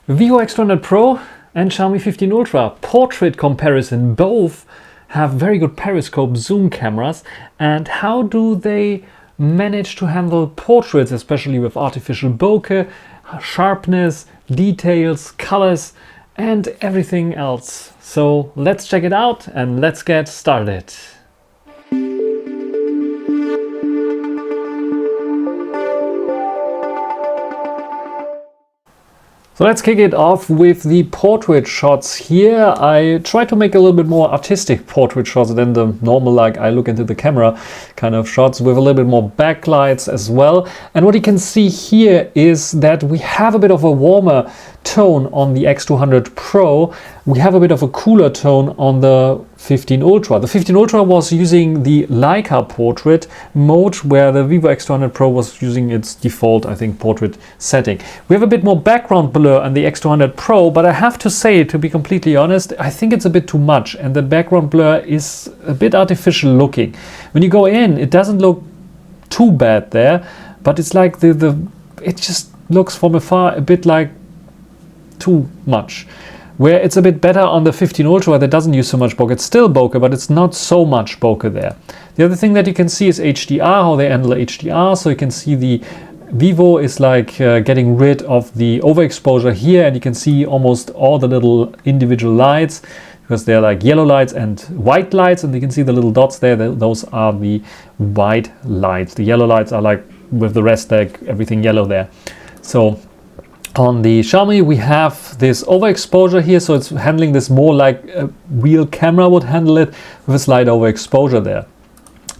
Vivo X200 Pro and Xiaomi 15 Ultra portrait comparison. Both have very good periscope zoom cameras. And how do they manage to handle portraits, especially with artificial bokeh, sharpness, details, colors, and everything else? So let's check it out and let's get started. So let's kick it off with the portrait shots here. I try to make a little bit more artistic portrait shots than the normal, like I look into the camera kind of shots, with a little bit more backlights as well. And what you can see here is that we have a bit of a warmer tone on the X200 Pro. We have a bit of a cooler tone on the 15 Ultra. The 15 Ultra was using the Leica portrait mode, where the Vivo X200 Pro was using its default, I think, portrait setting. We have a bit more background blur on the X200 Pro, but I have to say, to be completely honest, I think it's a bit too much, and the background blur is a bit artificial looking. When you go in, it doesn't look too bad there, but it's like it just looks from afar a bit like too much. Where it's a bit better on the 15 Ultra that doesn't use so much bokeh. It's still bokeh, but it's not so much bokeh there. The other thing that you can see is HDR, how they handle HDR. So you can see the Vivo is like getting rid of the overexposure here, and you can see almost all the little individual lights, because they're like yellow lights and white lights, and you can see the little dots there. Those are the white lights. The yellow lights are like with the rest, like everything yellow there. So on the Xiaomi, we have this overexposure here, so it's handling this more like a real camera would handle it, with a slight overexposure there.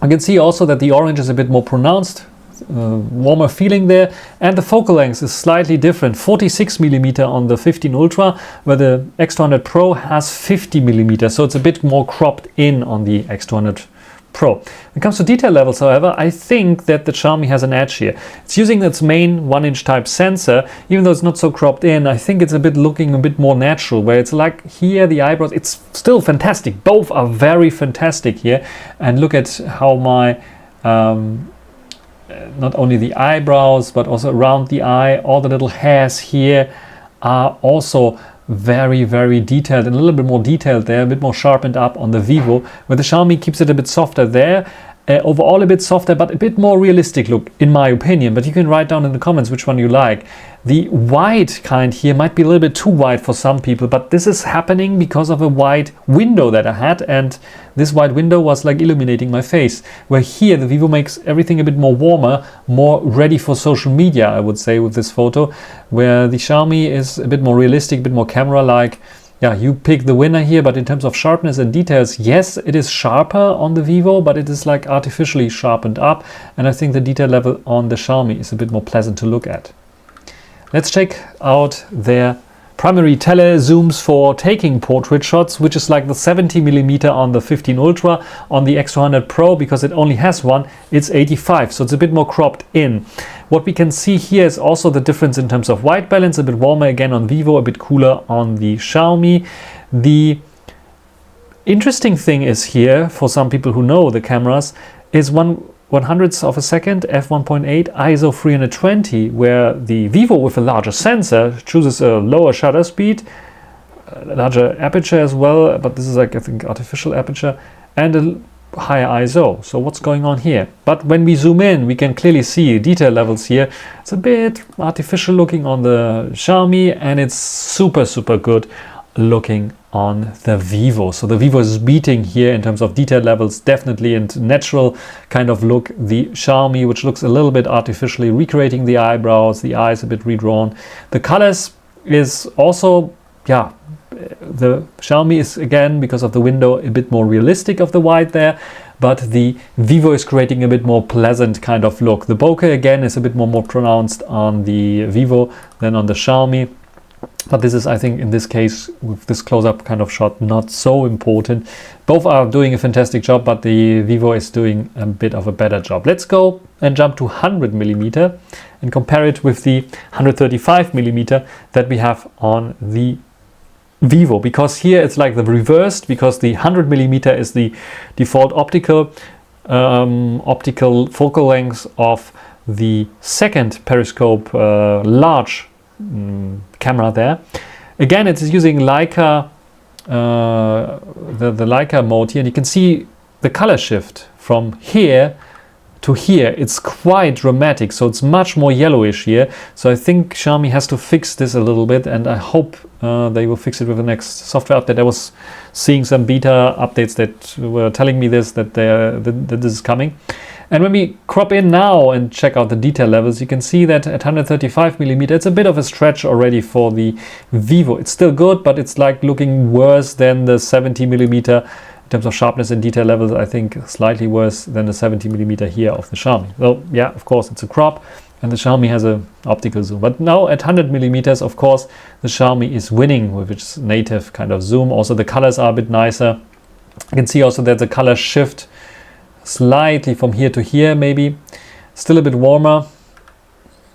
I can see also that the orange is a bit more pronounced, warmer feeling there, and the focal length is slightly different. 46mm on the 15 Ultra, where the X200 Pro has 50mm, so it's a bit more cropped in on the X200 Pro. When it comes to detail levels, however, I think that the Xiaomi has an edge here. It's using its main 1-inch type sensor. Even though it's not so cropped in, I think it's looking a bit more natural, where it's like here, the eyebrows, it's still fantastic. Both are very fantastic here. And look at how my, not only the eyebrows, but also around the eye, all the little hairs here are also very, very detailed, and a little bit more detailed there, a bit more sharpened up on the Vivo, where the Xiaomi keeps it a bit softer there. Overall a bit softer, but a bit more realistic look, in my opinion. But you can write down in the comments which one you like. The wide kind here might be a little bit too wide for some people, but this is happening because of a wide window that I had, and this wide window was like illuminating my face. Where here the Vivo makes everything a bit more warmer, more ready for social media, I would say, with this photo, where the Xiaomi is a bit more realistic, a bit more camera-like. Yeah, you pick the winner here, but in terms of sharpness and details, yes, it is sharper on the Vivo, but it is like artificially sharpened up, and I think the detail level on the Xiaomi is a bit more pleasant to look at. Let's check out their primary tele zooms for taking portrait shots, which is like the 70mm on the 15 Ultra. On the X200 Pro, because it only has one, it's 85, so it's a bit more cropped in. What we can see here is also the difference in terms of white balance, a bit warmer again on Vivo, a bit cooler on the Xiaomi. The interesting thing is here, for some people who know the cameras, is 1/100th of a second, f1.8, ISO 320, where the Vivo with a larger sensor chooses a lower shutter speed, a larger aperture as well, but this is like, I think, artificial aperture, and a higher ISO. So what's going on here? But when we zoom in, we can clearly see detail levels here. It's a bit artificial looking on the Xiaomi, and it's super, super good looking on the Vivo. So the Vivo is beating here in terms of detail levels, definitely, and natural kind of look, the Xiaomi, which looks a little bit artificially, recreating the eyebrows, the eyes a bit redrawn. The colors is also, yeah, the Xiaomi is, again, because of the window, a bit more realistic of the white there, but the Vivo is creating a bit more pleasant kind of look. The bokeh, again, is a bit more pronounced on the Vivo than on the Xiaomi. But this is, I think, in this case, with this close-up kind of shot, not so important. Both are doing a fantastic job, but the Vivo is doing a bit of a better job. Let's go and jump to 100mm and compare it with the 135mm that we have on the Vivo, because here it's like the reversed, because the 100mm is the default optical focal length of the second periscope large camera there. Again, it's using Leica, the Leica mode here, and you can see the color shift from here to here. It's quite dramatic, so it's much more yellowish here. So I think Xiaomi has to fix this a little bit, and I hope they will fix it with the next software update. I was seeing some beta updates that were telling me this, that this is coming. And when we crop in now and check out the detail levels, you can see that at 135mm, it's a bit of a stretch already for the Vivo. It's still good, but it's like looking worse than the 70mm. In terms of sharpness and detail levels, I think slightly worse than the 70mm here of the Xiaomi. So yeah, of course it's a crop, and the Xiaomi has an optical zoom. But now at 100mm, of course, the Xiaomi is winning with its native kind of zoom. Also the colors are a bit nicer. You can see also that the color shift slightly from here to here, maybe. Still a bit warmer.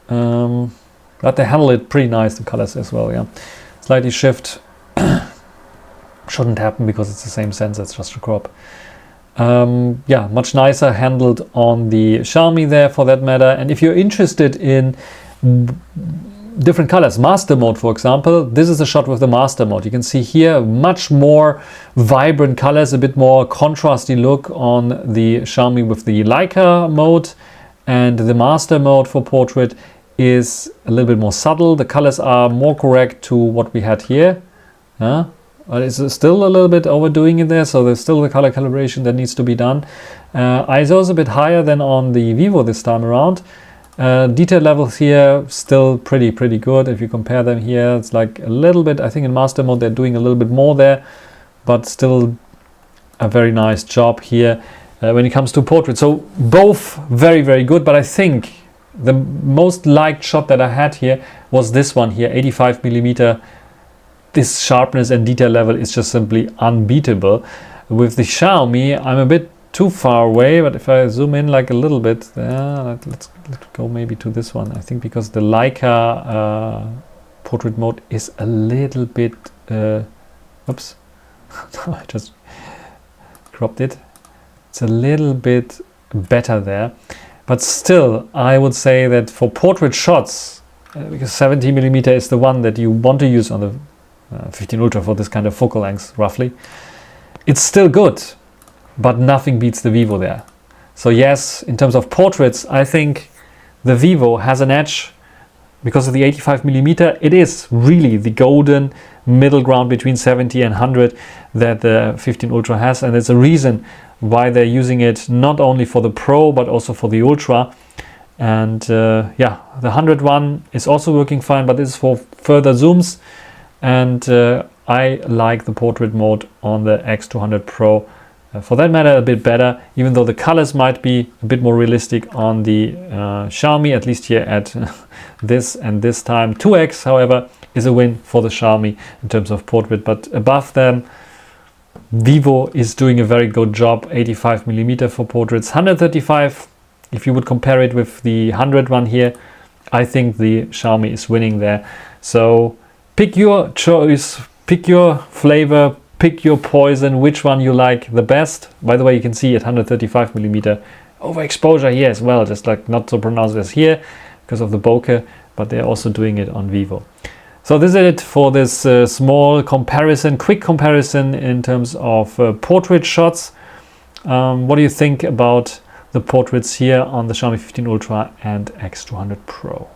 But they handle it pretty nice, the colors as well, yeah. Slightly shift. Shouldn't happen because it's the same sensor, it's just a crop. Yeah, much nicer handled on the Xiaomi there for that matter. And if you're interested in different colors, master mode for example, this is a shot with the master mode. You can see here much more vibrant colors, a bit more contrasty look on the Xiaomi with the Leica mode, and the master mode for portrait is a little bit more subtle. The colors are more correct to what we had here. But it's still a little bit overdoing it there, so there's still the color calibration that needs to be done. ISO is a bit higher than on the Vivo this time around. Detail levels here still pretty good. If you compare them here, it's like a little bit, I think in master mode they're doing a little bit more there, but still a very nice job here when it comes to portrait. So both very good, but I think the most liked shot that I had here was this one here, 85mm. This sharpness and detail level is just simply unbeatable. With the Xiaomi, I'm a bit too far away, but if I zoom in like a little bit, let's go maybe to this one. I think because the Leica portrait mode is a little bit, oops, I just cropped it. It's a little bit better there, but still I would say that for portrait shots, because 70mm is the one that you want to use on the 15 Ultra for this kind of focal length roughly, it's still good, but nothing beats the Vivo there. So yes, in terms of portraits, I think the Vivo has an edge because of the 85mm. It is really the golden middle ground between 70 and 100 that the 15 Ultra has, and it's a reason why they're using it not only for the Pro but also for the Ultra. And yeah, the 100 one is also working fine, but this is for further zooms, and I like the portrait mode on the X200 Pro for that matter a bit better, even though the colors might be a bit more realistic on the Xiaomi, at least here at this and this time. 2X however is a win for the Xiaomi in terms of portrait, but above them Vivo is doing a very good job. 85mm for portraits, 135 if you would compare it with the 100 one here. I think the Xiaomi is winning there. So pick your choice, pick your flavor, pick your poison, which one you like the best. By the way, you can see at 135mm overexposure here as well, just like not so pronounced as here because of the bokeh, but they're also doing it on Vivo. So this is it for this small comparison, quick comparison in terms of portrait shots. What do you think about the portraits here on the Xiaomi 15 Ultra and X200 Pro?